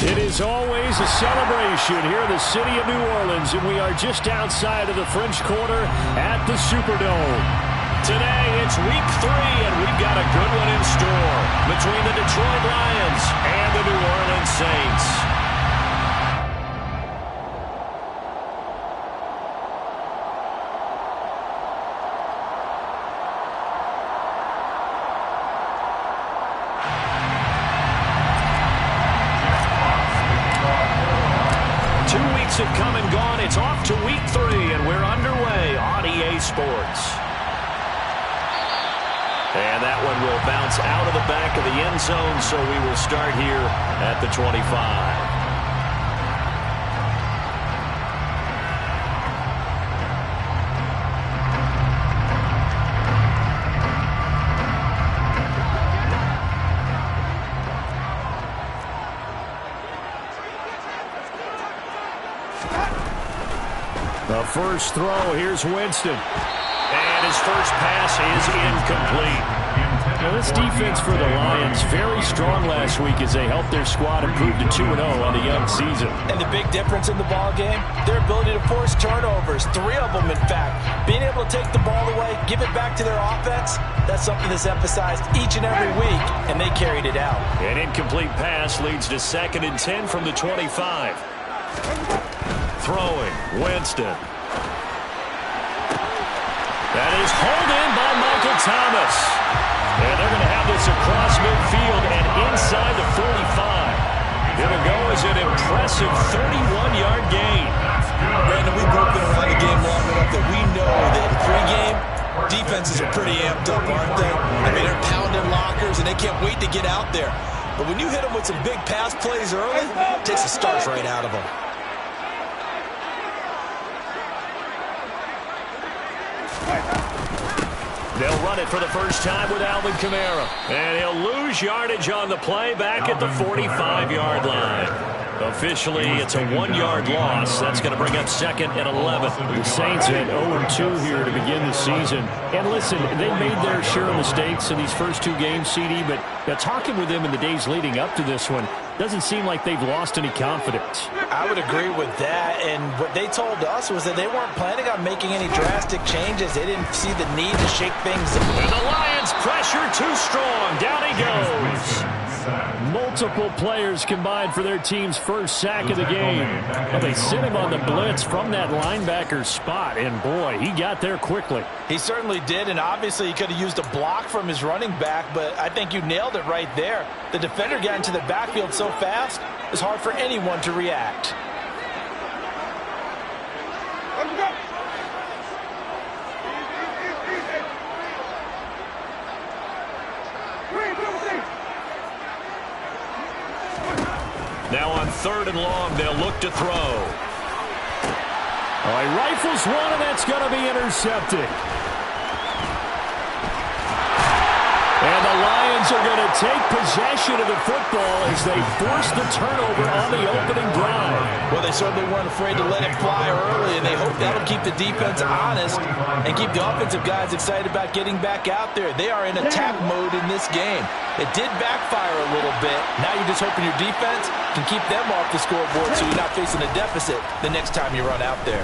It is always a celebration here in the city of New Orleans, and we are just outside of the French Quarter at the Superdome. Today, it's week 3, and we've got a good one in store between the Detroit Lions and the New Orleans Saints. 2 weeks have come and gone. It's off to week 3, and we're underway on EA Sports. And that one will bounce out of the back of the end zone, so we will start here at the 25. The first throw, here's Winston. And his first pass is incomplete. Now, this defense for the Lions, very strong last week as they helped their squad improve to 2-0 on the young season. And the big difference in the ball game, their ability to force turnovers, 3 of them in fact. Being able to take the ball away, give it back to their offense, that's something that's emphasized each and every week, and they carried it out. An incomplete pass leads to 2nd and 10 from the 25. Throwing, Winston. That is hauled in by Michael Thomas. And they're going to have this across midfield and inside the 45. It'll go as an impressive 31-yard gain. Brandon, we've both been around the game long enough that we know that pregame, defenses are pretty amped up, aren't they? I mean, they're pounding lockers, and they can't wait to get out there. But when you hit them with some big pass plays early, it takes the starch right out of them. They'll run it for the first time with Alvin Kamara. And he'll lose yardage on the play back at the 45-yard line. Officially, it's a 1-yard loss. That's going to bring up 2nd and 11. The Saints at 0-2 here to begin the season. And listen, they made their share of mistakes in these first 2 games, CD, but talking with them in the days leading up to this one, doesn't seem like they've lost any confidence. I would agree with that, and what they told us was that they weren't planning on making any drastic changes. They didn't see the need to shake things up. And the Lions pressure too strong. Down he goes. Multiple players combined for their team's first sack of the game. Well, they sent him on the blitz from that linebacker spot, and boy, he got there quickly. He certainly did, and obviously he could have used a block from his running back, but I think you nailed it right there. The defender got into the backfield so fast, it's hard for anyone to react. Now on 3rd and long, they'll look to throw. Oh, he rifles one, and that's going to be intercepted. And the Lions are going to take possession of the football as they force the turnover on the opening drive. Well, they certainly weren't afraid to let it fly early, and they hope that'll keep the defense honest and keep the offensive guys excited about getting back out there. They are in attack mode in this game. It did backfire a little bit. Now you're just hoping your defense can keep them off the scoreboard so you're not facing a deficit the next time you run out there.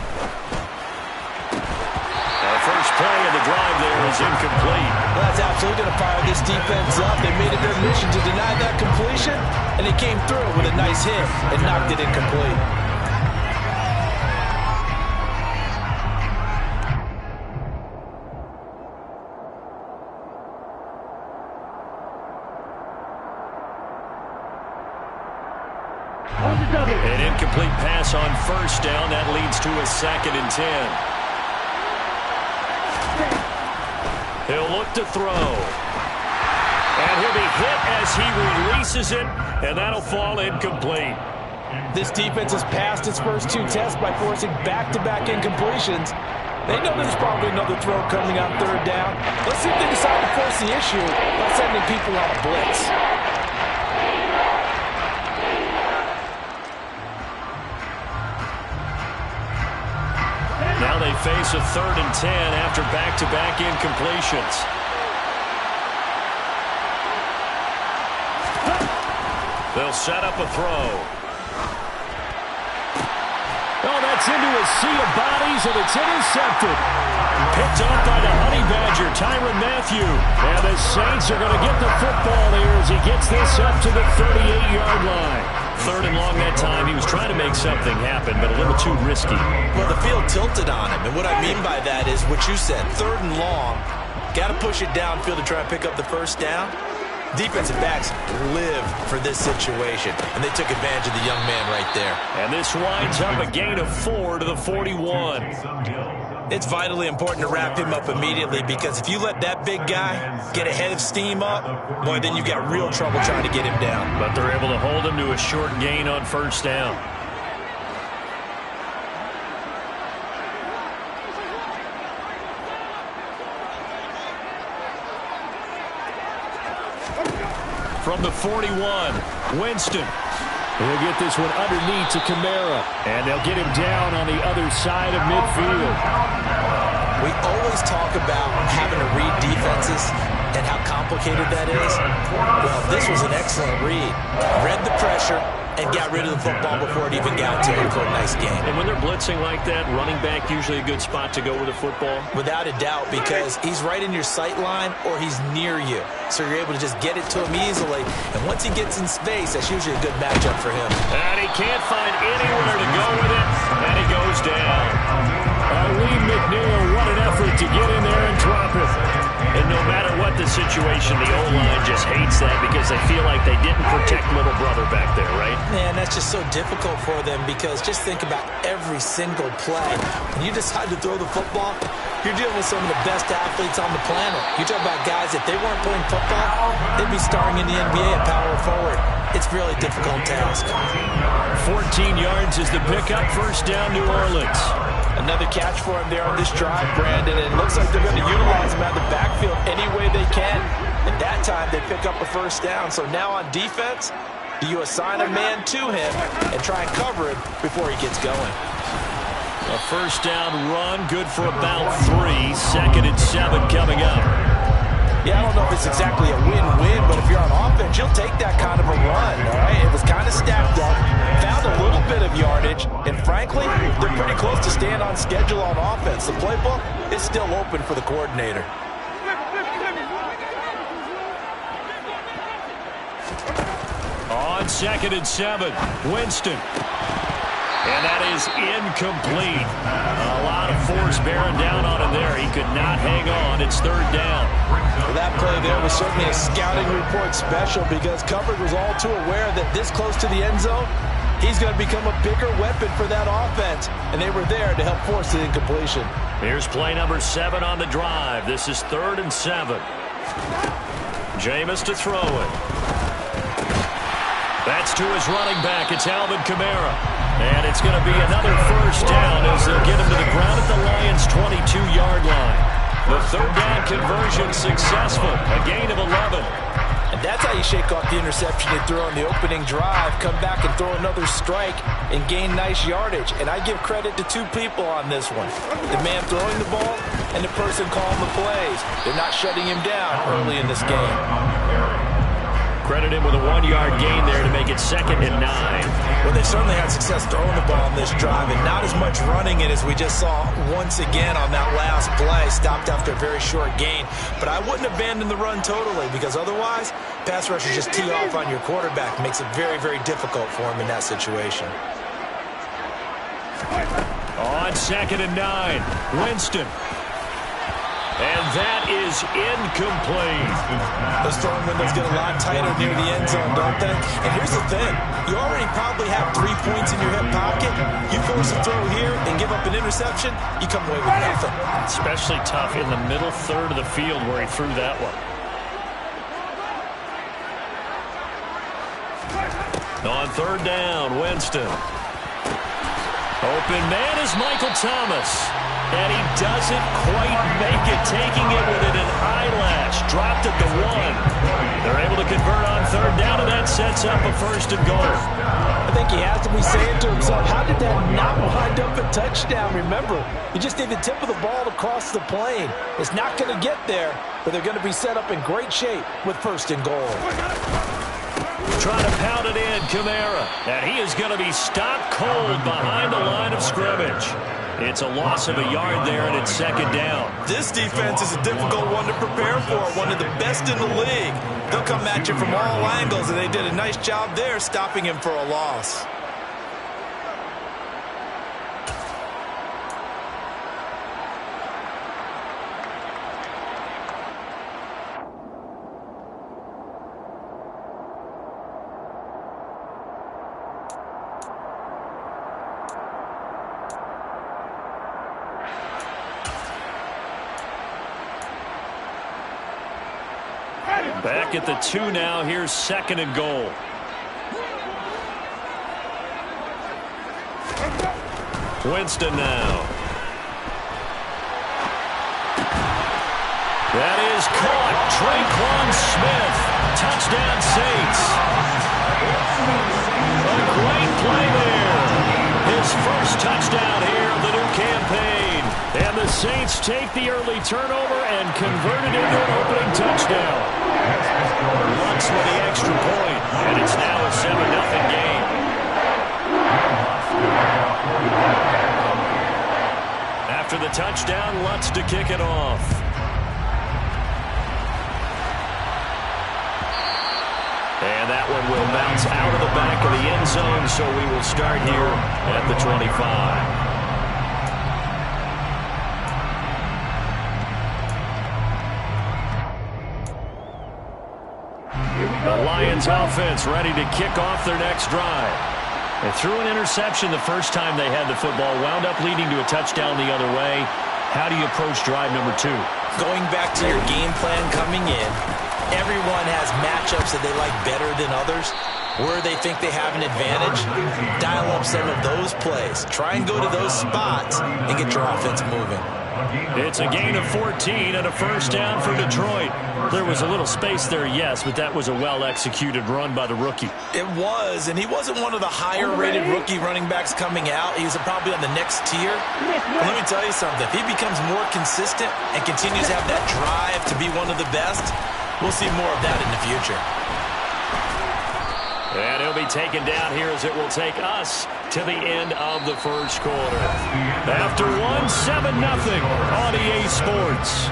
First play of the drive there is incomplete. Well, that's absolutely going to fire this defense up. They made it their mission to deny that completion, and they came through with a nice hit and knocked it incomplete. An incomplete pass on 1st down. That leads to a 2nd and 10. He'll look to throw. And he'll be hit as he releases it, and that'll fall incomplete. This defense has passed its first 2 tests by forcing back-to-back incompletions. They know there's probably another throw coming on 3rd down. Let's see if they decide to force the issue by sending people on a blitz. Now they face a 3rd and 10 after back-to-back incompletions. They'll set up a throw. gets into a sea of bodies, and it's intercepted. Picked up by the Honey Badger, Tyrann Mathieu. And the Saints are going to get the football here as he gets this up to the 38-yard line. 3rd and long that time. He was trying to make something happen, but a little too risky. Well, the field tilted on him, and what I mean by that is what you said. 3rd and long, got to push it downfield to try and pick up the first down. Defensive backs live for this situation, and they took advantage of the young man right there. And this winds up a gain of 4 to the 41. It's vitally important to wrap him up immediately, because if you let that big guy get a head of steam up, boy, then you've got real trouble trying to get him down. But they're able to hold him to a short gain on 1st down. From the 41, Winston. We'll get this one underneath to Kamara, and they'll get him down on the other side of midfield. We always talk about having to read defenses and how complicated that is. Well, this was an excellent read. Read the pressure and got rid of the football before it even got to him for a nice game. And when they're blitzing like that, running back usually a good spot to go with the football? Without a doubt, because he's right in your sight line or he's near you. So you're able to just get it to him easily. And once he gets in space, that's usually a good matchup for him. And he can't find anywhere to go with it. And he goes down. Lee McNeil, what an effort to get in there and drop it. And no matter what the situation, the O-line just hates that because they feel like they didn't protect little brother back there, right? Man, that's just so difficult for them, because just think about every single play. When you decide to throw the football, you're dealing with some of the best athletes on the planet. You talk about guys, if they weren't playing football, they'd be starring in the NBA at power forward. It's a really difficult task. 14 yards is the pickup. 1st down, New Orleans. Another catch for him there on this drive, Brandon, and it looks like they're going to utilize him out of the backfield any way they can. At that time, they pick up a 1st down. So now on defense, do you assign a man to him and try and cover him before he gets going? A 1st down run, good for about 3. 2nd and 7 coming up. Yeah, I don't know if it's exactly a win-win, but if you're on offense, you'll take that kind of a run, all right? It was kind of stacked up, found a little bit of yardage, and frankly, they're pretty close to staying on schedule on offense. The playbook is still open for the coordinator. On 2nd and 7, Winston. And that is incomplete. A lot of force bearing down on him there. He could not hang on. It's 3rd down. Well, that play there was certainly a scouting report special, because coverage was all too aware that this close to the end zone, he's going to become a bigger weapon for that offense. And they were there to help force the incompletion. Here's play number 7 on the drive. This is 3rd and 7. Jameis to throw it. That's to his running back. It's Alvin Kamara. And it's going to be another 1st down as they'll get him to the ground at the Lions' 22-yard line. The 3rd down conversion successful. A gain of 11. And that's how you shake off the interception you threw on the opening drive. Come back and throw another strike and gain nice yardage. And I give credit to 2 people on this one. The man throwing the ball and the person calling the plays. They're not shutting him down early in this game. Credit him with a 1-yard gain there to make it 2nd and 9. Well, they certainly had success throwing the ball on this drive, and not as much running it as we just saw once again on that last play. Stopped after a very short gain. But I wouldn't abandon the run totally, because otherwise, pass rushers just tee off on your quarterback. Makes it very, very difficult for him in that situation. On 2nd and 9, Winston. And that is incomplete. Those throwing windows get a lot tighter near the end zone, don't they? And here's the thing. You already probably have 3 points in your hip pocket. You force a throw here and give up an interception, you come away with nothing. Especially tough in the middle 3rd of the field where he threw that one. On 3rd down, Winston. Open man is Michael Thomas. And he doesn't quite make it, taking it within an eyelash. Dropped at the 1. They're able to convert on 3rd down, and that sets up a 1st and goal. I think he has to be saying to himself, how did that not wind up a touchdown? Remember, you just need the tip of the ball to cross the plane. It's not going to get there, but they're going to be set up in great shape with 1st and goal. Trying to pound it in, Kamara. And he is going to be stopped cold behind the line of scrimmage. It's a loss of a yard there, and it's second down. This defense is a difficult one to prepare for, one of the best in the league. They'll come at you from all angles, and they did a nice job there stopping him for a loss. Back at the 2 now. Here's second and goal. Winston now. That is caught. Tre'Quan Smith. Touchdown Saints. A great play there. His first touchdown here of the new campaign. And the Saints take the early turnover and convert it into an opening touchdown. Lutz with the extra point, and it's now a 7-0 game. After the touchdown, Lutz to kick it off. And that one will bounce out of the back of the end zone, so we will start here at the 25. The Lions offense ready to kick off their next drive. They threw an interception the first time they had the football, wound up leading to a touchdown the other way. How do you approach drive number 2? Going back to your game plan coming in, everyone has matchups that they like better than others. Where they think they have an advantage, dial up some of those plays. Try and go to those spots and get your offense moving. It's a gain of 14 and a first down for Detroit. There was a little space there, yes, but that was a well-executed run by the rookie. It was, and he wasn't one of the higher-rated rookie running backs coming out. He's probably on the next tier. But let me tell you something. If he becomes more consistent and continues to have that drive to be one of the best, we'll see more of that in the future. And he'll be taken down here as it will take us to the end of the first quarter. After 7-0 on EA Sports.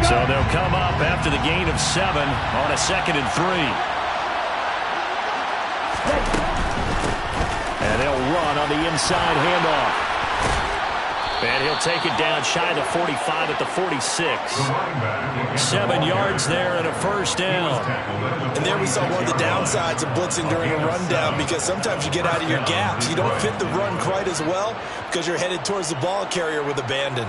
So they'll come up after the gain of 7 on a 2nd and 3. And they'll run on the inside handoff. And he'll take it down shy of the 45 at the 46. 7 yards there and a first down. And there we saw one of the downsides of blitzing during a rundown, because sometimes you get out of your gaps. You don't fit the run quite as well because you're headed towards the ball carrier with abandon.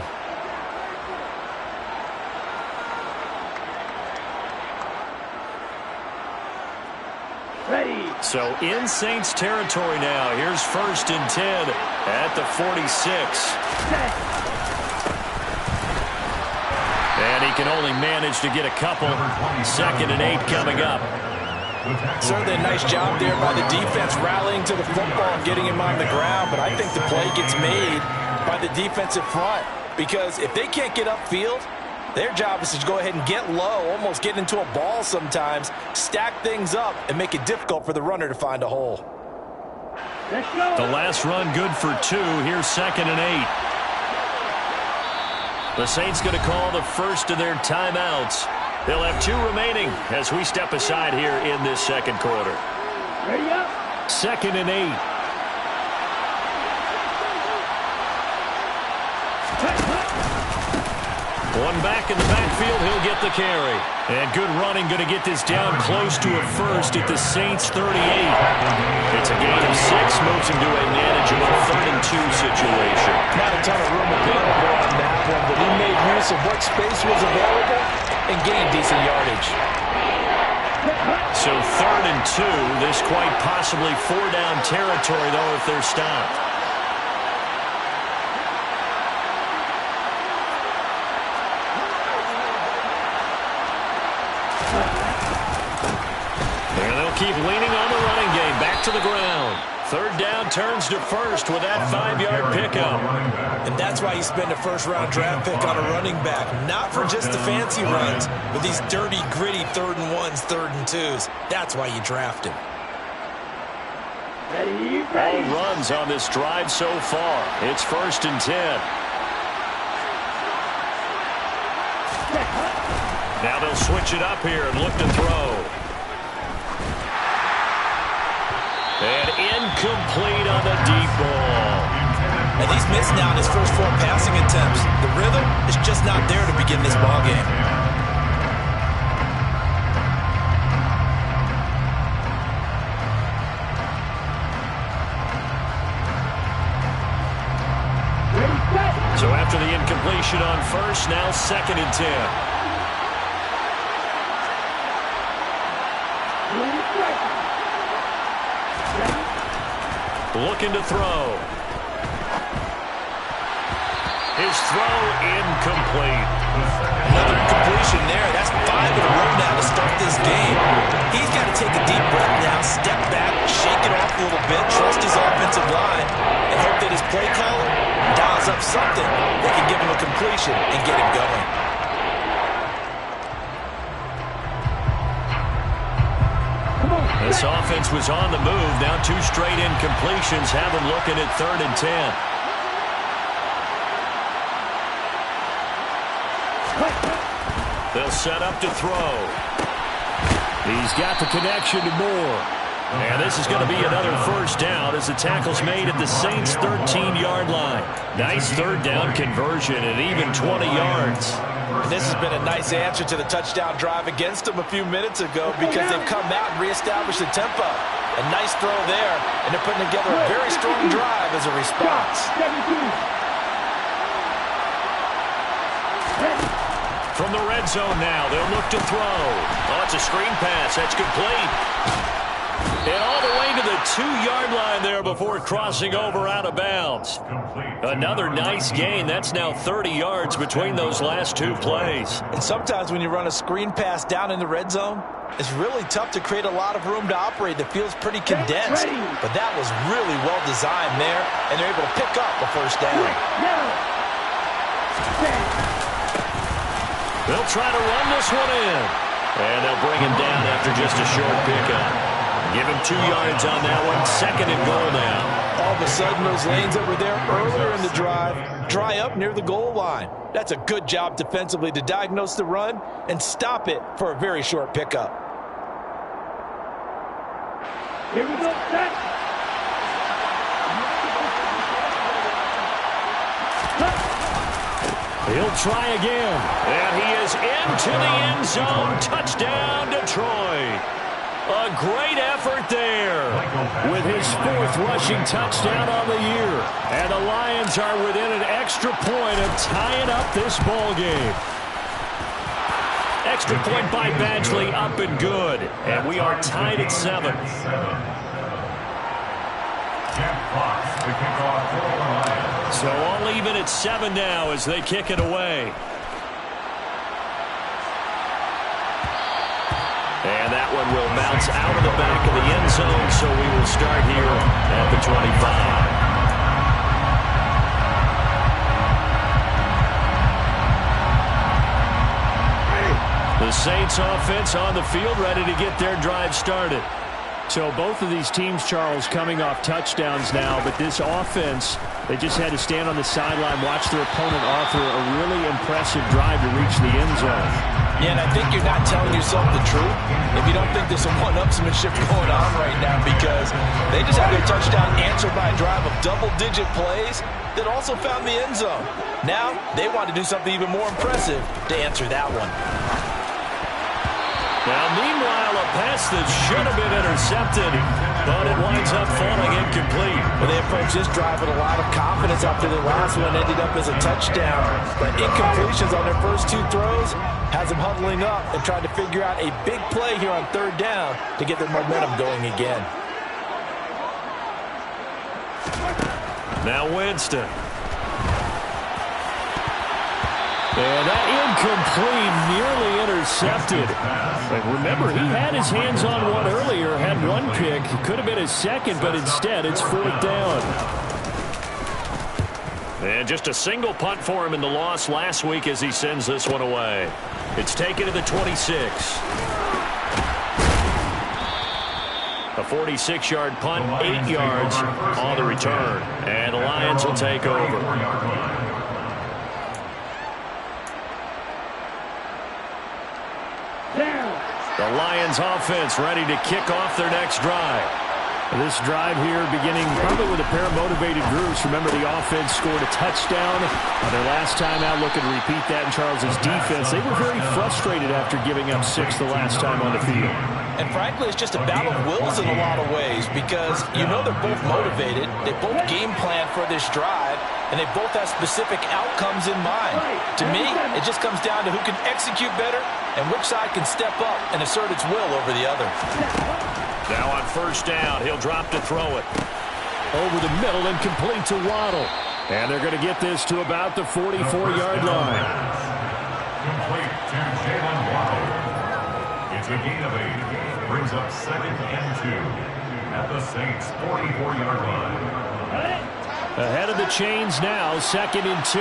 So in Saints territory now. Here's 1st and 10 at the 46. And he can only manage to get a couple. 2nd and 8 coming up. Certainly a nice job there by the defense rallying to the football and getting him on the ground. But I think the play gets made by the defensive front, because if they can't get upfield, their job is to go ahead and get low, almost get into a ball sometimes, stack things up, and make it difficult for the runner to find a hole. The last run good for 2. Here's 2nd and 8. The Saints going to call the first of their timeouts. They'll have 2 remaining as we step aside here in this second quarter. 2nd and 8. One back in the backfield, he'll get the carry. And good running, going to get this down close to a first at the Saints 38. It's a gain of 6, moves him to a manageable 3rd and 2 situation. Not a ton of room available on that one, but he made use of what space was available and gained decent yardage. So 3rd and 2, this quite possibly 4-down territory, though, if they're stopped. keep leaning on the running game. Back to the ground. Third down, turns to first with that 5-yard pickup. And that's why you spend a first-round draft pick on a running back. Not for just the fancy runs, but these dirty, gritty 3rd and 1s, 3rd and 2s. That's why you draft him. All runs on this drive so far. It's 1st and 10. Now they'll switch it up here and look to throw. And incomplete on the deep ball. And he's missed now in his first 4 passing attempts. The rhythm is just not there to begin this ball game. So after the incompletion on first, now 2nd and 10. Looking to throw. His throw incomplete. Another incompletion there. That's 5 in a row now to start this game. He's got to take a deep breath now, step back, shake it off a little bit, trust his offensive line, and hope that his play caller dials up something that can give him a completion and get him going. This offense was on the move. Now 2 straight incompletions have them looking at 3rd and 10. They'll set up to throw. He's got the connection to Moore. And this is going to be another first down as the tackle's made at the Saints' 13-yard line. Nice 3rd down conversion and even 20 yards. And this has been a nice answer to the touchdown drive against them a few minutes ago because they've come out and reestablished the tempo. A nice throw there, and they're putting together a very strong drive as a response. From the red zone now, they'll look to throw. Oh, it's a screen pass. That's complete. And all the way to the 2-yard line there before crossing over out of bounds. Another nice gain. That's now 30 yards between those last 2 plays. And sometimes when you run a screen pass down in the red zone, it's really tough to create a lot of room to operate that feels pretty condensed. But that was really well designed there, and they're able to pick up the first down. They'll try to run this one in. And they'll bring him down after just a short pickup. Give him 2 yards on that one. 2nd and goal now. All of a sudden, those lanes that were there earlier in the drive dry up near the goal line. That's a good job defensively to diagnose the run and stop it for a very short pickup. Here we go, set. He'll try again. And he is into the end zone. Touchdown, Detroit. A great effort there. With his 4th rushing touchdown on the year. And the Lions are within an extra point of tying up this ball game. Extra point by Badgley, up and good. And we are tied at 7. So all even at 7 now as they kick it away. And that one will bounce out of the back of the end zone, so we will start here at the 25. The Saints offense on the field, ready to get their drive started. So both of these teams, Charles, coming off touchdowns now, but this offense, they just had to stand on the sideline, watch their opponent author a really impressive drive to reach the end zone. Yeah, and I think you're not telling yourself the truth if you don't think there's some one-upsmanship going on right now, because they just had their touchdown answered by a drive of double-digit plays that also found the end zone. Now they want to do something even more impressive to answer that one. Now, meanwhile, a pass that should have been intercepted, but it winds up falling incomplete. Well, they approached this drive with a lot of confidence after the last one ended up as a touchdown. But incompletions on their first 2 throws has them huddling up and trying to figure out a big play here on 3rd down to get their momentum going again. Now Winston. And that incomplete, nearly intercepted. intercepted. But remember, he had his hands on one earlier, had one pick. Could have been his second, but instead it's 4th down. And just a single punt for him in the loss last week as he sends this one away. It's taken to the 26. A 46-yard punt, 8 yards on the return. And the Lions will take over. The Lions offense ready to kick off their next drive. This drive here beginning probably with a pair of motivated groups. Remember, the offense scored a touchdown on their last time out. Looking to repeat that in Charles's defense. They were very frustrated after giving up 6 the last time on the field. And frankly, it's just a battle of wills in a lot of ways because you know they're both motivated. They both game plan for this drive, and they both have specific outcomes in mind. To me, it just comes down to who can execute better and which side can step up and assert its will over the other. Now on 1st down, he'll drop to throw it. Over the middle and complete to Waddle. And they're going to get this to about the 44-yard line. Complete to Jalen Waddle. It's a gain of 8. Brings up 2nd and 2 at the Saints' 44-yard line. Ahead of the chains now, 2nd and 2.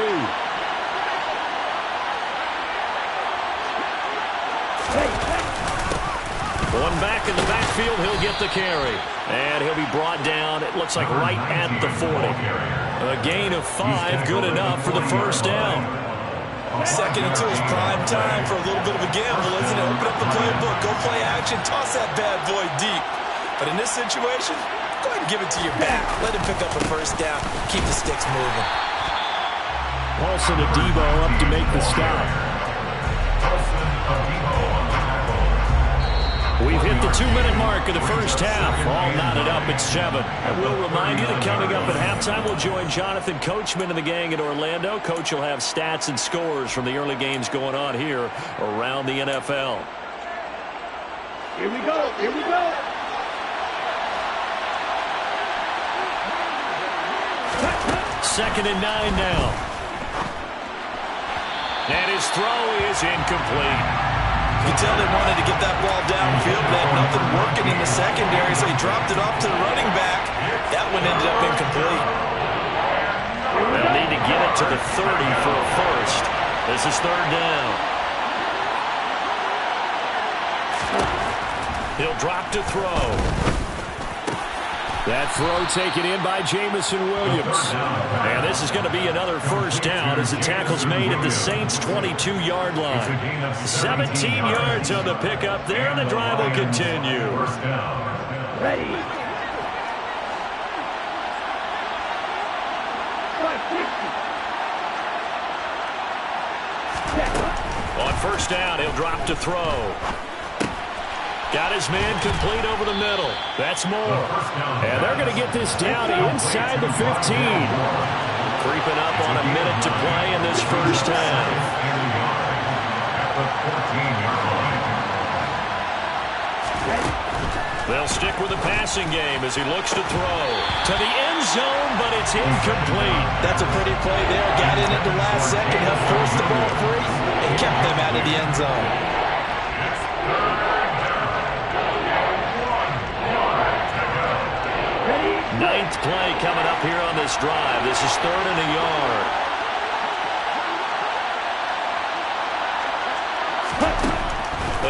One back in the backfield, he'll get the carry. And he'll be brought down, it looks like right at the 40. A gain of 5, good enough for the 1st down. 2nd and 2 is prime time for a little bit of a gamble, isn't it? Open up the playbook, go play action, toss that bad boy deep. But in this situation, go ahead and give it to your back. Let him pick up a 1st down, keep the sticks moving. Paulson Adebo up to make the stop. We've hit the 2-minute mark of the 1st half. All knotted up at 7. And we'll remind you that coming up at halftime, we'll join Jonathan Coachman and the gang in Orlando. Coach will have stats and scores from the early games going on here around the NFL. Here we go. Here we go. Second and 9 now. And his throw is incomplete. You can tell they wanted to get that ball downfield. They had nothing working in the secondary, so he dropped it off to the running back. That one ended up incomplete. They'll need to get it to the 30 for a 1st. This is 3rd down. He'll drop to throw. That throw taken in by Jamison Williams. And this is going to be another 1st down as the tackle's made at the Saints' 22-yard line. 17 yards on the pickup there, and the drive will continue. Ready. On 1st down, he'll drop to throw. Got his man complete over the middle. That's Moore. And they're going to get this down inside the 15. Creeping up on a minute to play in this 1st half. They'll stick with the passing game as he looks to throw. To the end zone, but it's incomplete. That's a pretty play there. Got in at the last second, helped force the ball free, and kept them out of the end zone. Ninth play coming up here on this drive. This is 3rd and a yard.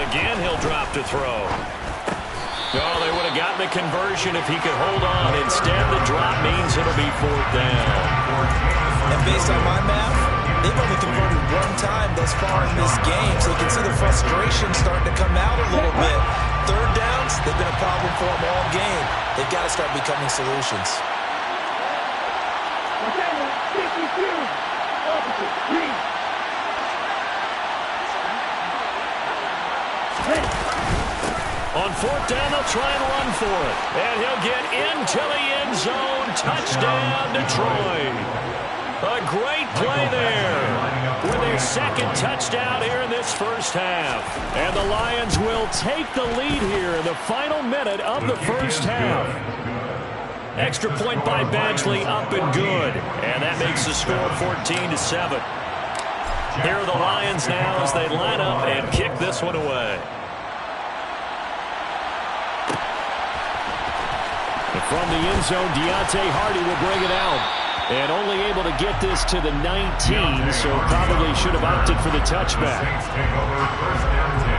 Again, he'll drop to throw. Oh, they would have gotten the conversion if he could hold on. Instead, the drop means it'll be 4th down. And based on my math, they've only converted 1 time thus far in this game, so you can see the frustration starting to come out a little bit. 3rd downs, they've been a problem for them all game. They've got to start becoming solutions. On 4th down, they'll try and run for it. And he'll get into the end zone. Touchdown, Detroit. A great play there with their 2nd touchdown here in this 1st half. And the Lions will take the lead here in the final minute of the 1st half. Extra point by Badgley, up and good. And that makes the score 14-7. Here are the Lions now as they line up and kick this one away. And from the end zone, Deontay Hardy will bring it out. And only able to get this to the 19, so probably should have opted for the touchback. Saints take over first down 10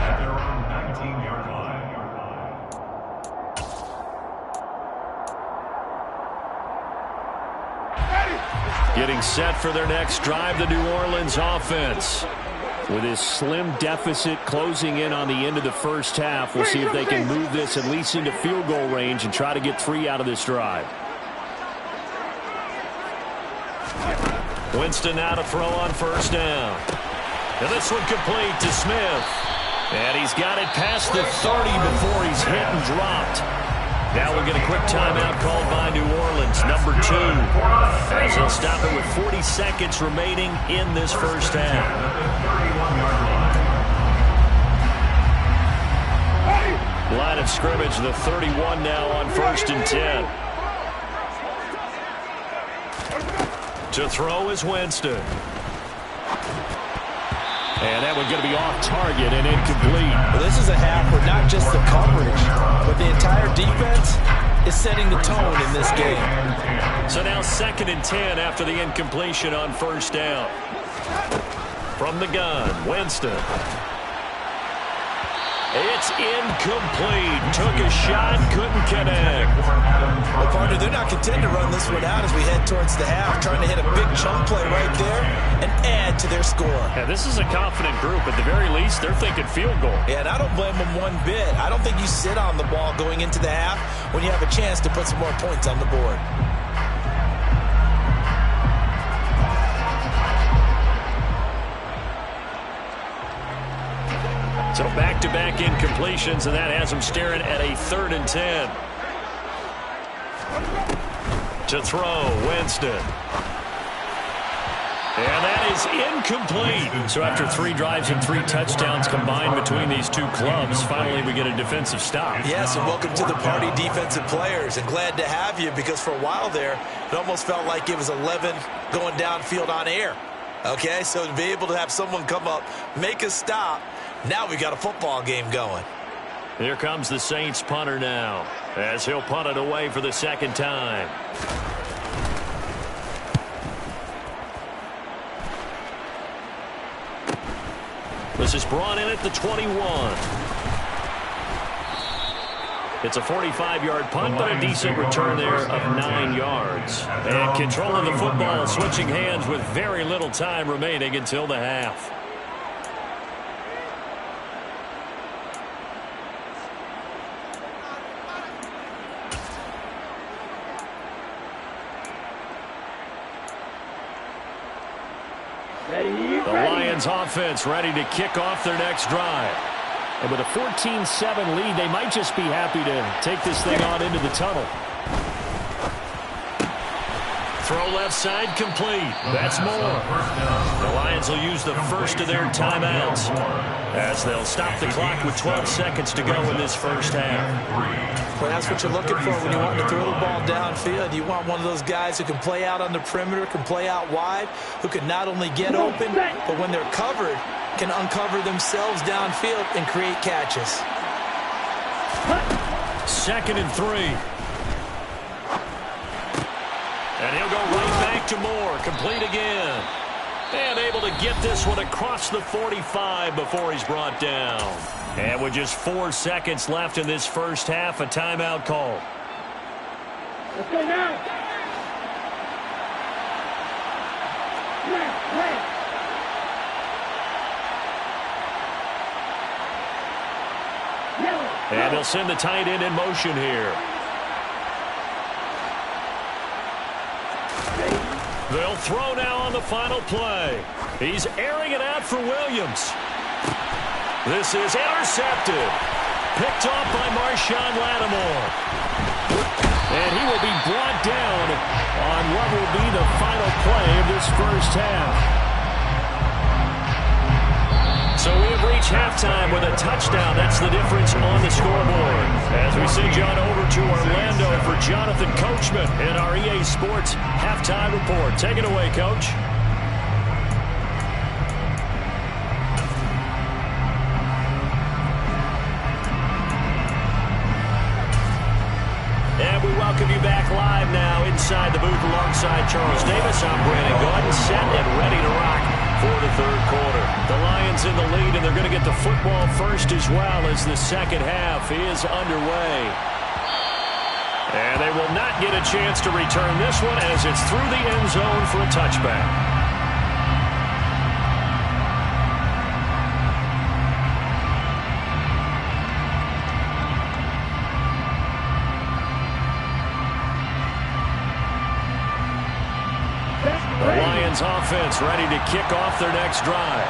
at their own 19-yard line. Getting set for their next drive, the New Orleans offense. With his slim deficit closing in on the end of the first half, we'll see if they can move this at least into field goal range and try to get 3 out of this drive. Winston now to throw on first down. And this one complete to Smith. And he's got it past the 30 before he's hit and dropped. Now we'll get a quick timeout called by New Orleans, number 2. As they'll stop it with 40 seconds remaining in this first half. Line of scrimmage, the 31 now on first and 10. To throw is Winston. And that one's going to be off target and incomplete. Well, this is a half where not just the coverage, but the entire defense is setting the tone in this game. So now 2nd and 10 after the incompletion on first down. From the gun, Winston. It's incomplete. Took a shot, couldn't connect. Well, partner, they're not content to run this one out as we head towards the half, trying to hit a big chunk play right there and add to their score. Yeah, this is a confident group. At the very least, they're thinking field goal. Yeah, and I don't blame them one bit. I don't think you sit on the ball going into the half when you have a chance to put some more points on the board. So back-to-back incompletions, and that has them staring at a 3rd and 10. To throw, Winston. And that is incomplete. So after 3 drives and 3 touchdowns combined between these two clubs, finally we get a defensive stop. Yes, and welcome to the party, defensive players. And glad to have you, because for a while there, it almost felt like it was 11 going downfield on air. Okay, so to be able to have someone come up, make a stop, now we got a football game going. Here comes the Saints punter now, as he'll punt it away for the 2nd time. This is brought in at the 21. It's a 45-yard punt, but a decent return there of 9 yards. And controlling the football, switching hands with very little time remaining until the half. The Lions offense ready to kick off their next drive. And with a 14-7 lead, they might just be happy to take this thing on into the tunnel. Throw left side complete. That's more. The Lions will use the first of their timeouts as they'll stop the clock with 12 seconds to go in this first half. Well, that's what you're looking for when you want to throw the ball downfield. You want one of those guys who can play out on the perimeter, can play out wide, who can not only get open, but when they're covered, can uncover themselves downfield and create catches. 2nd and 3. And he'll go right back to Moore. Complete again. And able to get this one across the 45 before he's brought down. And with just 4 seconds left in this first half, a timeout call. Let's go now. And they'll send the tight end in motion here. They'll throw now on the final play. He's airing it out for Williams. This is intercepted. Picked off by Marshawn Lattimore. And he will be brought down on what will be the final play of this first half. So we have reached halftime with a touchdown. That's the difference on the scoreboard. As we send you on over to Orlando for Jonathan Coachman in our EA Sports Halftime Report. Take it away, Coach. inside the booth alongside Charles Davis. I'm Brandon Gaudin, set and ready to rock for the third quarter. The Lions in the lead, and they're going to get the football first as well as the second half is underway. And they will not get a chance to return this one as it's through the end zone for a touchback. Offense ready to kick off their next drive.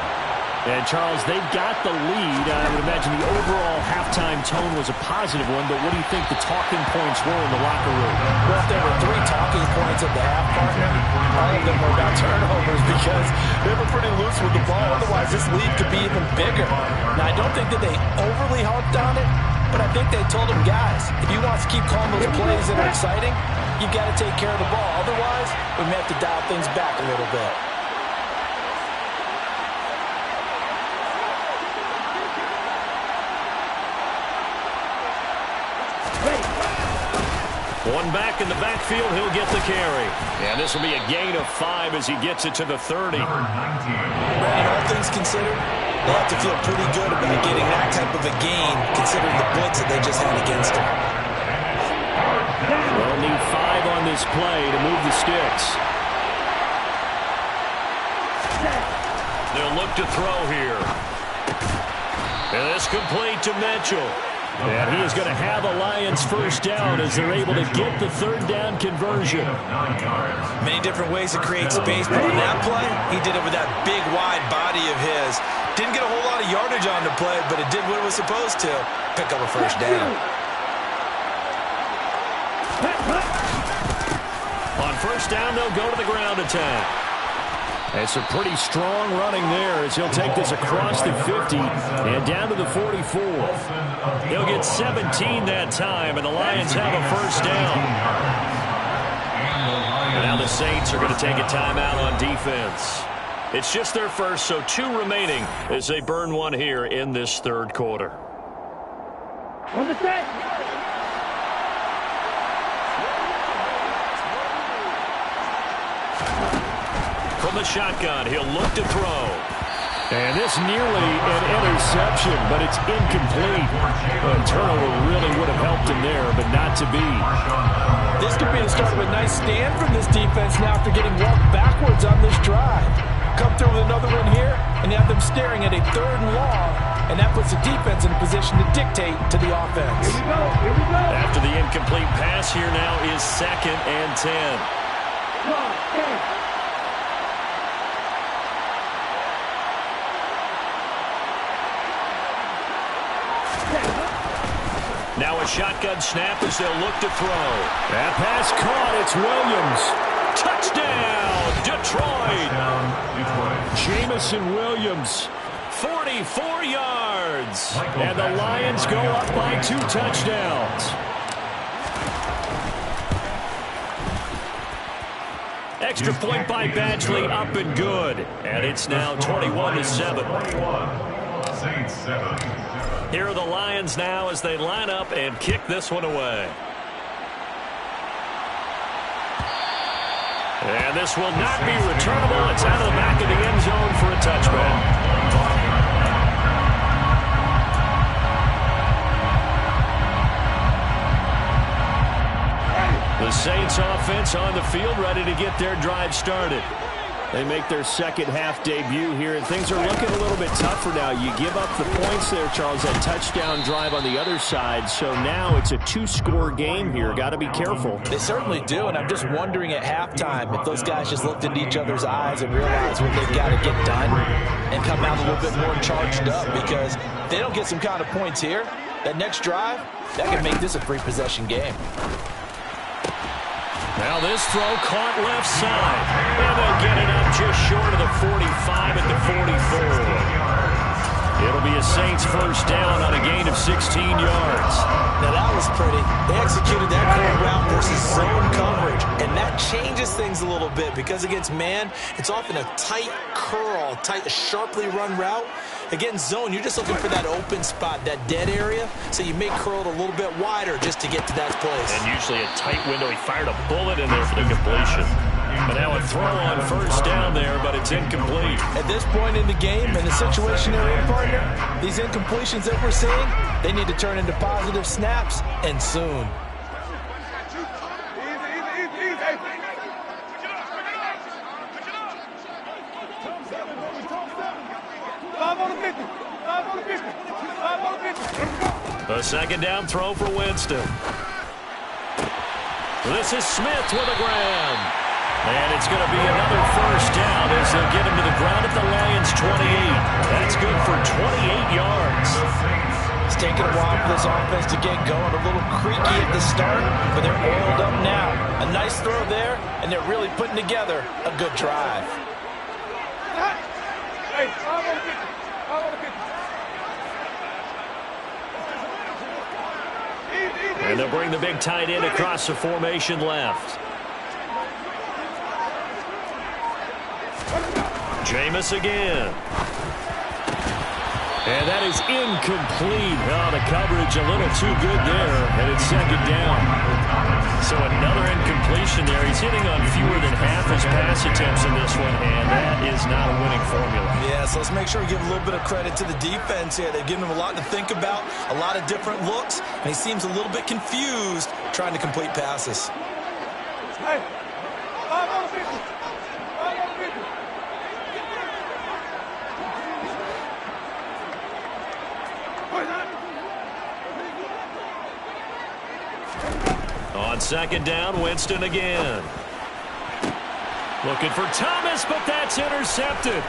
And, Charles, they've got the lead. I would imagine the overall halftime tone was a positive one, but what do you think the talking points were in the locker room? Well, if there were 3 talking points at the half, partner, all of them were about turnovers because they were pretty loose with the ball. Otherwise, this lead could be even bigger. Now, I don't think that they overly harped on it, but I think they told them, guys, if you want to keep calling those plays that are exciting, you've got to take care of the ball. Otherwise, we may have to dial things back a little bit. One back in the backfield, he'll get the carry. And this will be a gain of 5 as he gets it to the 30. Brandon, all things considered, they'll have to feel pretty good about getting that type of a gain, considering the blitz that they just had against them. They'll need 5 on this play to move the sticks. They'll look to throw here. And this complete to Mitchell. And he is going to have a Lions first down as they're able to get the third down conversion. Many different ways to create space, but on that play, he did it with that big, wide body of his. Didn't get a whole lot of yardage on the play, but it did what it was supposed to. Pick up a first down. On first down, they'll go to the ground attack. It's a pretty strong running there as he'll take this across the 50 and down to the 44. He'll get 17 that time, and the Lions have a first down. And now the Saints are going to take a timeout on defense. It's just their first, so 2 remaining as they burn one here in this third quarter. On the set. From the shotgun, he'll look to throw. And this nearly an interception, but it's incomplete. A turnover really would have helped him there, but not to be. This could be the start of a nice stand from this defense now after getting walked backwards on this drive. Come through with another one here, and have them staring at a 3rd and long, and that puts the defense in a position to dictate to the offense. Here we go. Here we go. After the incomplete pass, here now is 2nd and 10. Now a shotgun snap as they'll look to throw. That pass caught. It's Williams. Touchdown, Detroit. Jamison Williams. 44 yards. And the Lions go up by 2 touchdowns. Extra point by Badgley, up and good. And it's now 21-7. Saints 7. Here are the Lions now as they line up and kick this one away. And this will not be returnable. It's out of the back of the end zone for a touchback. The Saints offense on the field ready to get their drive started. They make their second half debut here, and things are looking a little bit tougher now. You give up the points there, Charles, that touchdown drive on the other side. So now it's a 2-score game here. Got to be careful. They certainly do, and I'm just wondering at halftime if those guys just looked into each other's eyes and realized what they've got to get done and come out a little bit more charged up, because if they don't get some kind of points here, that next drive, that could make this a 3-possession game. Now this throw caught left side. And they'll get it up just short of the 45 at the 44. It'll be a Saints first down on a gain of 16 yards. Now that was pretty. They executed that curl route versus zone coverage, and that changes things a little bit because against man, it's often a tight curl, tight, sharply run route. Against zone, you're just looking for that open spot, that dead area, so you may curl it a little bit wider just to get to that place. And usually a tight window. He fired a bullet in there for the completion. But now a throw on first down there, but it's incomplete. At this point in the game, in the situation they're in, partner, these incompletions that we're seeing, they need to turn into positive snaps, and soon. A second down throw for Winston. This is Smith with a grab. And it's going to be another first down as they'll get him to the ground at the Lions' 28. That's good for 28 yards. It's taken a while for this offense to get going. A little creaky at the start, but they're oiled up now. A nice throw there, and they're really putting together a good drive. And they'll bring the big tight end across the formation left. Jameis again. And that is incomplete. Oh, the coverage a little too good there, and it's second down. So another incompletion there. He's hitting on fewer than half his pass attempts in this one, and that is not a winning formula. Yeah, so let's make sure we give a little bit of credit to the defense here. They've given him a lot to think about, a lot of different looks, and he seems a little bit confused trying to complete passes. Hey. On second down, Winston again. Looking for Thomas, but that's intercepted.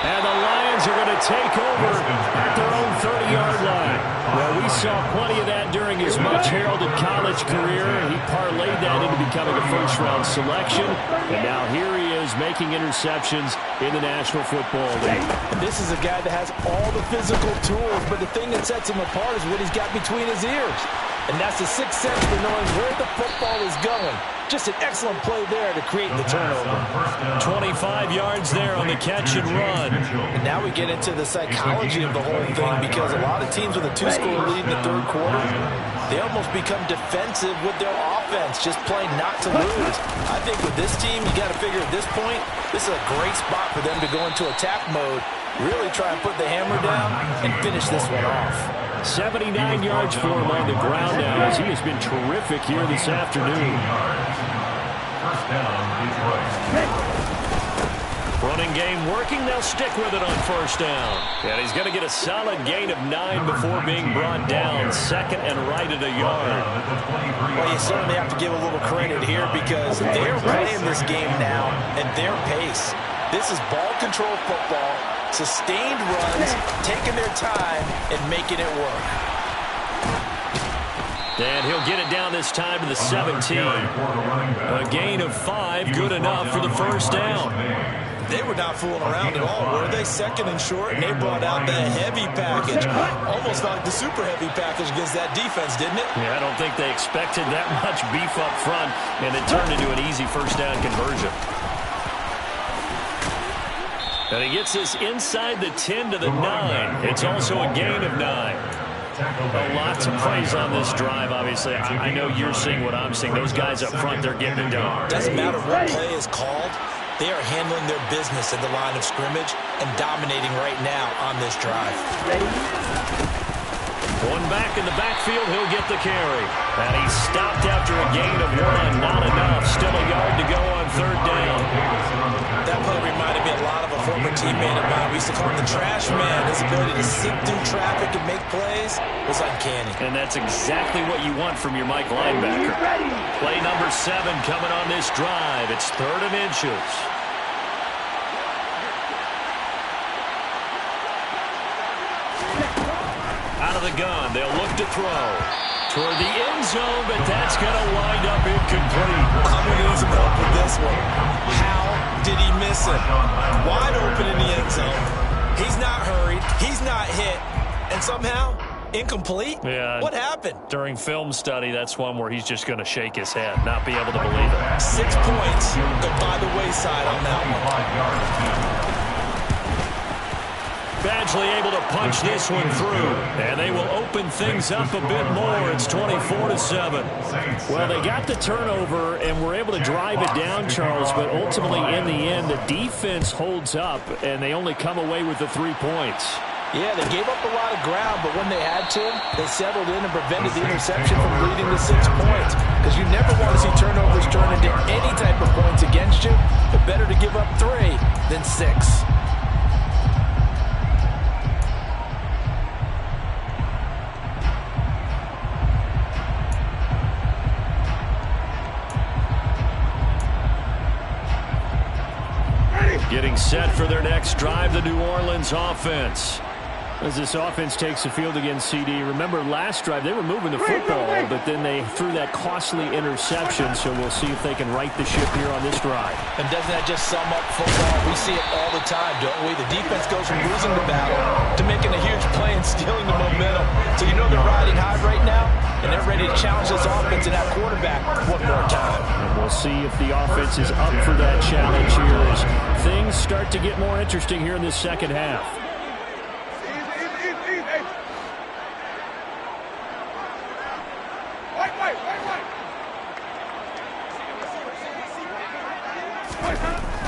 And the Lions are going to take over at their own 30-yard line. Well, we saw plenty of that during his much-heralded college career. He parlayed that into becoming a first-round selection. And now here he is making interceptions in the National Football League. This is a guy that has all the physical tools, but the thing that sets him apart is what he's got between his ears. And that's the sixth sense for knowing where the football is going. Just an excellent play there to create the turnover. 25 yards there on the catch and run. And now we get into the psychology of the whole thing, because a lot of teams with a two-score lead in the third quarter, they almost become defensive with their offense, just playing not to lose. I think with this team, you got to figure at this point, this is a great spot for them to go into attack mode, really try and put the hammer down and finish this one off. 79 yards for him on the ground now, as he has been terrific here this afternoon. First down, Detroit. Running game working. They'll stick with it on first down. And he's going to get a solid gain of 9 before being brought down. Second and right at a yard. Well, you certainly have to give a little credit here, because they're playing this game now at their pace. This is ball control football, sustained runs, taking their time and making it work. And he'll get it down this time to the 17. A gain of 5, good enough for the first down. They were not fooling around at all, were they? Second and short, and they brought out the heavy package. Almost like the super heavy package against that defense, didn't it? Yeah, I don't think they expected that much beef up front, and it turned into an easy first down conversion. And he gets this inside the 10 to the 9. It's also a gain of 9. A lot to praise on this drive, obviously. I know you're seeing what I'm seeing. Those guys up front, they're getting it done. Doesn't matter what play is called. They are handling their business at the line of scrimmage and dominating right now on this drive. One back in the backfield, he'll get the carry. And he stopped after a gain of 1. Not enough. Still a yard to go on third down. That play reminded me a lot of a former teammate of mine. We used to call him the trash man. His ability to sit through traffic and make plays was uncanny. And that's exactly what you want from your Mike linebacker. Play number 7 coming on this drive. It's 3rd and inches. Out of the gun, they'll look to throw toward the end zone, but that's going to wind up incomplete. I'm going to need some help with this one. How did he miss Listen, wide open in the end zone. He's not hurried. He's not hit. And somehow, incomplete? Yeah. What happened? During film study, that's one where he's just going to shake his head, not be able to believe it. 6 points go by the wayside on that one. Badgley able to punch this one through, and they will open things up a bit more. It's 24-7. Well, they got the turnover and were able to drive it down, Charles, but ultimately in the end, the defense holds up, and they only come away with the 3 points. Yeah, they gave up a lot of ground, but when they had to, they settled in and prevented the interception from leading to 6 points. Because you never want to see turnovers turn into any type of points against you, but better to give up 3 than 6. Getting set for their next drive, the New Orleans offense. As this offense takes the field against CD, remember last drive they were moving the football, but then they threw that costly interception, so we'll see if they can right the ship here on this drive. And doesn't that just sum up football? We see it all the time, don't we? The defense goes from losing the battle to making a huge play and stealing the momentum. So you know they're riding high right now, and they're ready to challenge this offense and that quarterback one more time. And we'll see if the offense is up for that challenge here as things start to get more interesting here in this second half.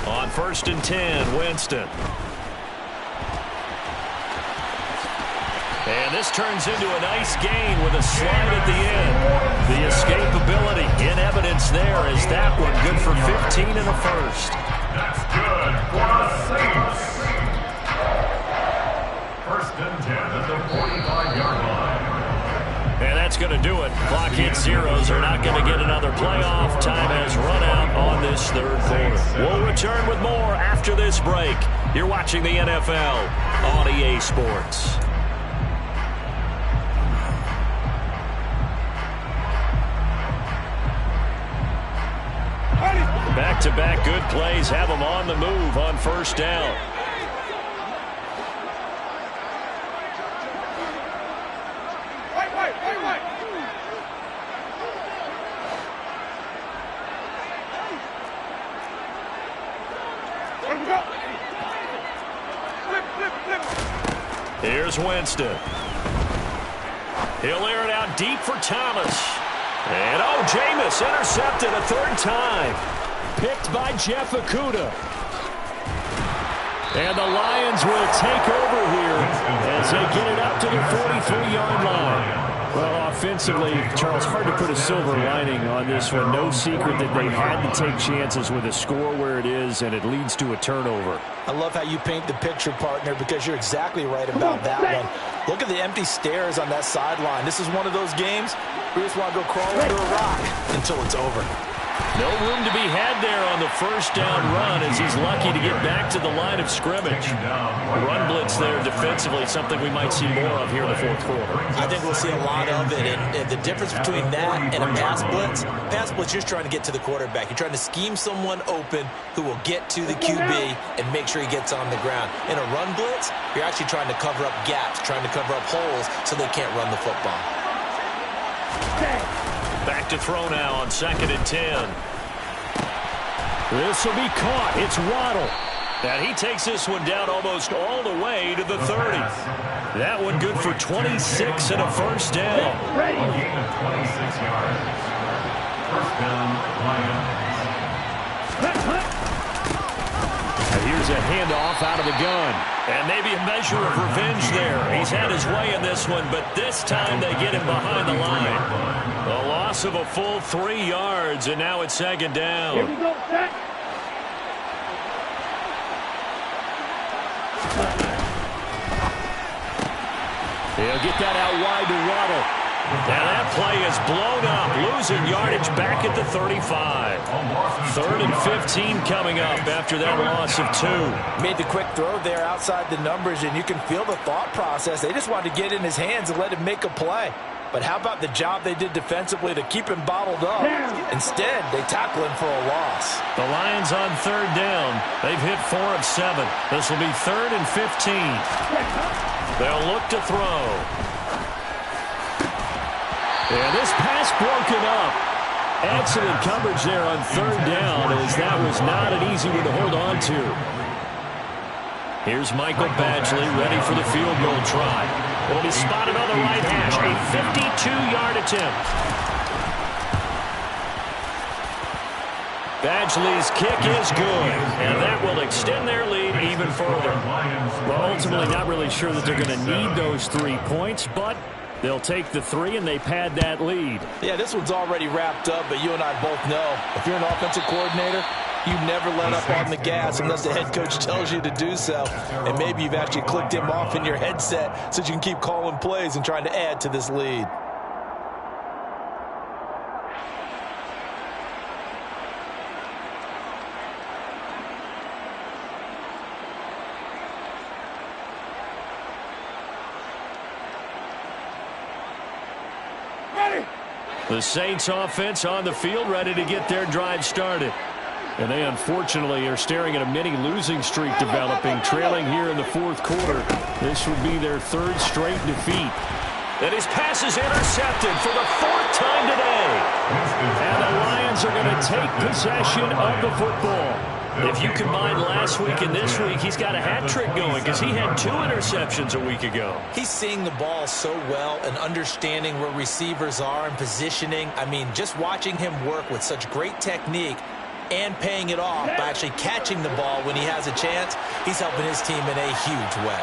On 1st and 10, Winston. And this turns into a nice gain with a slide at the end. The escapability in evidence there as that one good for 15 in the first. That's good for the Saints. 1st and 10 at the 45-yard line. And that's going to do it. Clock hits zeros. They're not going to get another playoff. Time has run out on this third quarter. We'll return with more after this break. You're watching the NFL on EA Sports. Back-to-back good plays have them on the move on 1st down. Here's Winston. He'll air it out deep for Thomas. And, oh, Jameis intercepted a 3rd time. Picked by Jeff Okudah. And the Lions will take over here as they get it up to the 43-yard line. Well, offensively, Charles, hard to put a silver lining on this one. No secret that they had to take chances with a score where it is, and it leads to a turnover. I love how you paint the picture, partner, because you're exactly right about that one. Look at the empty stairs on that sideline. This is one of those games where you just want to go crawl under a rock until it's over. No room to be had there on the 1st down run as he's lucky to get back to the line of scrimmage. Run blitz there defensively, something we might see more of here in the 4th quarter. I think we'll see a lot of it, and the difference between that and a pass blitz, you're just trying to get to the quarterback. You're trying to scheme someone open who will get to the QB and make sure he gets on the ground. In a run blitz, you're actually trying to cover up gaps, trying to cover up holes so they can't run the football. Back to throw now on 2nd and 10. This will be caught. It's Waddle. And he takes this one down almost all the way to the 30. That one good for 26 and a 1st down. A gain of 26 yards. 1st down, Lions. Here's a handoff out of the gun. And maybe a measure of revenge there. He's had his way in this one, but this time they get him behind the line. A loss of a full 3 yards, and now it's 2nd down. Here we go, set. He'll get that out wide to Waddle. And that play is blown up, losing yardage back at the 35. 3rd and 15 coming up after that loss of 2. Made the quick throw there outside the numbers, and you can feel the thought process. They just wanted to get in his hands and let him make a play. But how about the job they did defensively to keep him bottled up? Instead, they tackle him for a loss. The Lions on third down. They've hit 4 of 7. This will be 3rd and 15. They'll look to throw. And this pass broken up. Excellent coverage there on third down, as that was not an easy one to hold on to. Here's Michael Badgley ready for the field goal try. Will be spotted on the right hash. A 52-yard attempt. Badgley's kick is good, and that will extend their lead even further. Well, ultimately not really sure that they're going to need those 3 points, but they'll take the 3 and they pad that lead. Yeah, this one's already wrapped up, but you and I both know if you're an offensive coordinator, you never let up on the gas unless the head coach tells you to do so. And maybe you've actually clicked him off in your headset so you can keep calling plays and trying to add to this lead. The Saints offense on the field, ready to get their drive started. And they unfortunately are staring at a mini losing streak developing, trailing here in the 4th quarter. This would be their 3rd straight defeat. And his pass is intercepted for the 4th time today. And the Lions are going to take possession of the football. If you combine last week and this week, he's got a hat trick going because he had 2 interceptions a week ago. He's seeing the ball so well and understanding where receivers are and positioning. I mean, just watching him work with such great technique and paying it off by actually catching the ball when he has a chance, he's helping his team in a huge way.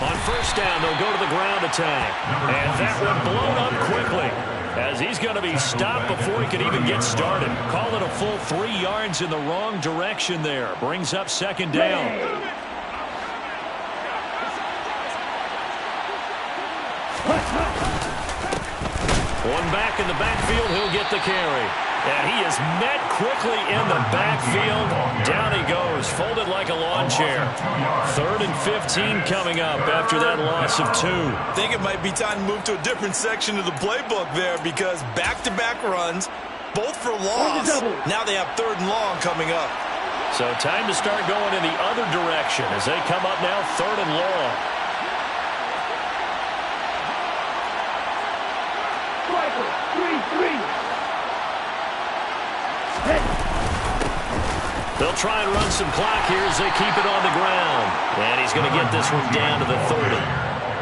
On first down, they'll go to the ground attack. And that one blown up quickly, as he's going to be stopped before he could even get started. Call it a full 3 yards in the wrong direction there. Brings up 2nd down. One back in the backfield, he'll get the carry. And he is met quickly in the backfield. Down he goes, folded like a lawn chair. 3rd and 15 coming up after that loss of 2. I think it might be time to move to a different section of the playbook there, because back-to-back runs, both for loss. Now they have 3rd and long coming up. So time to start going in the other direction as they come up now 3rd and long. They'll try and run some clock here as they keep it on the ground. And he's going to get this one down to the 30.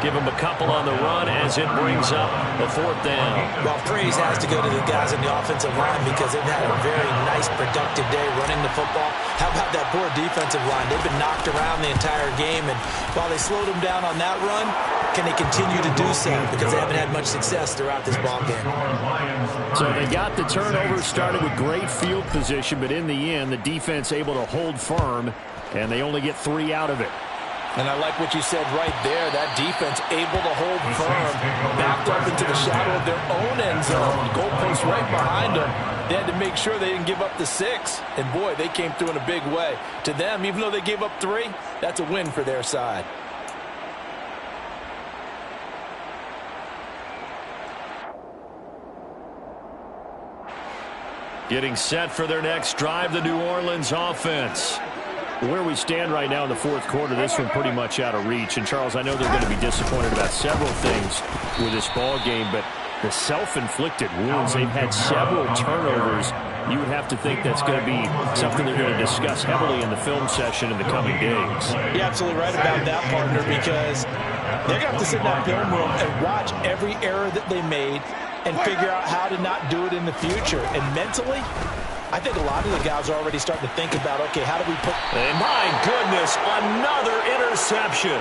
Give him a couple on the run as it brings up the 4th down. Well, praise has to go to the guys in the offensive line because they've had a very nice, productive day running the football. How about that poor defensive line? They've been knocked around the entire game, and while they slowed them down on that run, can they continue to do so? Because they haven't had much success throughout this ball game. So they got the turnover, started with great field position, but in the end, the defense able to hold firm, and they only get 3 out of it. And I like what you said right there. That defense able to hold firm, backed up into the shadow of their own end zone. Goalpost right behind them. They had to make sure they didn't give up the 6. And, boy, they came through in a big way. To them, even though they gave up 3, that's a win for their side. Getting set for their next drive, the New Orleans offense. Where we stand right now in the 4th quarter, this one pretty much out of reach. And, Charles, I know they're going to be disappointed about several things with this ball game, but the self-inflicted wounds, they've had several turnovers. You would have to think that's going to be something they're going to discuss heavily in the film session in the coming days. You're absolutely right about that, partner, because they're going to have to sit in that film room and watch every error that they made and figure out how to not do it in the future. And mentally, I think a lot of the guys are already starting to think about, okay, how do we put... And my goodness, another interception.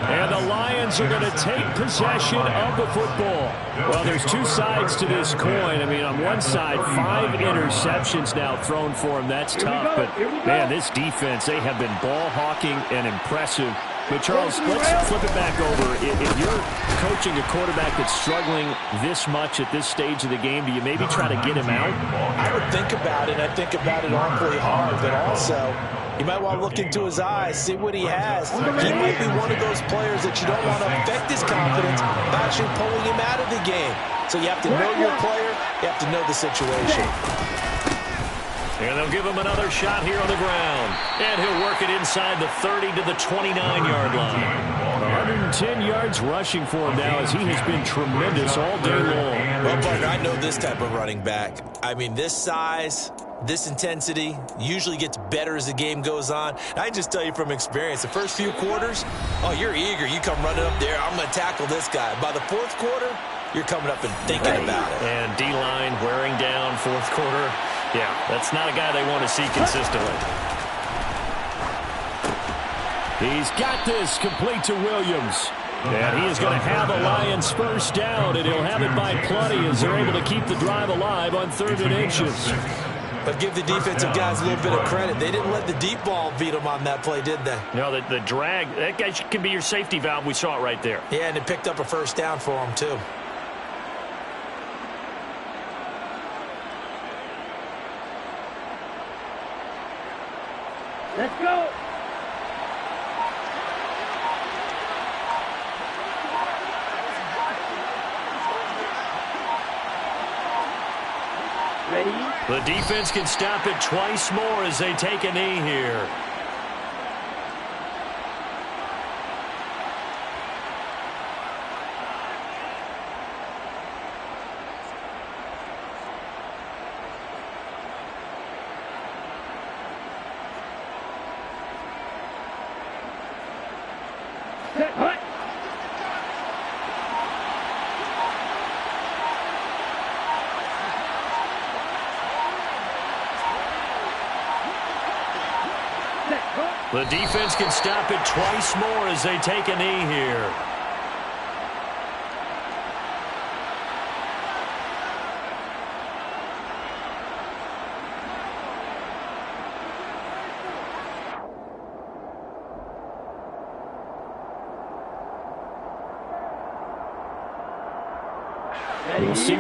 And the Lions are going to take possession of the football. Well, there's 2 sides to this coin. I mean, on one side, 5 interceptions now thrown for him. That's tough. But, man, this defense, they have been ball hawking and impressive But, Charles, let's flip it back over. If you're coaching a quarterback that's struggling this much at this stage of the game, do you maybe try to get him out? I would think about it. I think about it awfully hard, but also you might want to look into his eyes, see what he has. He might be one of those players that you don't want to affect his confidence by actually pulling him out of the game. So you have to know your player. You have to know the situation. And they'll give him another shot here on the ground. And he'll work it inside the 30 to the 29-yard line. 110 yards rushing for him now as he has been tremendous all day long. Well, partner, I know this type of running back. I mean, this size, this intensity usually gets better as the game goes on. And I just tell you from experience, the first few quarters, oh, you're eager. You come running up there, I'm going to tackle this guy. By the fourth quarter, you're coming up and thinking about it. And D-line wearing down fourth quarter. Yeah, that's not a guy they want to see consistently. He's got this complete to Williams. And he is going to have the Lions first down, and he'll have it by plenty as they're able to keep the drive alive on 3rd and inches. But give the defensive guys a little bit of credit. They didn't let the deep ball beat them on that play, did they? No, the drag, that guy can be your safety valve. We saw it right there. Yeah, and it picked up a first down for them, too. Let's go. Ready? The defense can stop it twice more as they take a knee here. Set, hut. Set, hut. The defense can stop it twice more as they take a knee here. We'll see